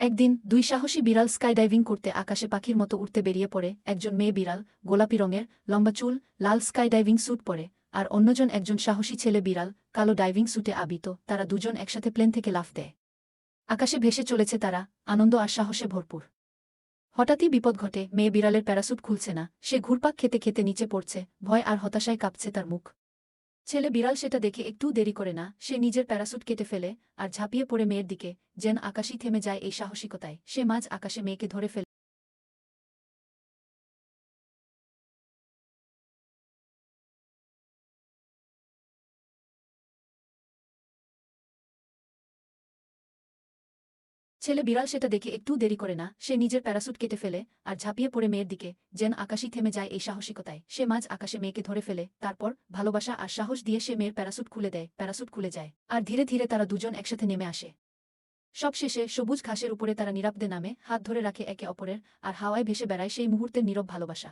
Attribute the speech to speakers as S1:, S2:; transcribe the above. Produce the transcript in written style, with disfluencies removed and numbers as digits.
S1: একদিন দুই সাহসী বিড়াল স্কাইডাইভিং করতে আকাশে পাখির মতো উড়তে বেরিয়ে পড়ে। একজন মেয়ে বিড়াল, গোলাপি রঙের, লম্বা চুল, লাল স্কাইডাইভিং স্যুট পরে, আর অন্যজন একজন সাহসী ছেলে বিড়াল, কালো ডাইভিং স্যুটে আবিত। তারা দুজন একসাথে প্লেন থেকে লাফ দেয়। আকাশে ভেসে চলেছে তারা, আনন্দ আর সাহসে ভরপুর। হঠাৎই বিপদ ঘটে, মেয়ে বিড়ালের প্যারাসুট খুলছে না। সে ঘুরপাক খেতে খেতে নিচে পড়ছে, ভয় আর হতাশায় কাঁপছে তার মুখ। ছেলে বিড়াল সেটা দেখে একটু দেরি করে না, সে নিজের প্যারাসুট কেটে ফেলে আর ঝাঁপিয়ে পড়ে মেয়ের দিকে। যেন আকাশই থেমে যায় এই সাহসিকতায়। সে মাঝ আকাশে মেয়েকে ধরে ফেলে। ছেলে বিড়াল সেটা দেখে একটু দেরি করে না, সে নিজের প্যারাসুট কেটে ফেলে আর ঝাঁপিয়ে পড়ে মেয়ের দিকে। যেন আকাশই থেমে যায় এই সাহসিকতায়। সে মাঝ আকাশে মেয়েকে ধরে ফেলে, তারপর ভালোবাসা আর সাহস দিয়ে সে মেয়ের প্যারাসুট খুলে দেয়। প্যারাসুট খুলে যায় আর ধীরে ধীরে তারা দুজন একসাথে নেমে আসে। সবশেষে সবুজ ঘাসের উপরে তারা নিরাপদে নামে, হাত ধরে রাখে একে অপরের, আর হাওয়ায় ভেসে বেড়ায় সেই মুহূর্তের নীরব ভালোবাসা।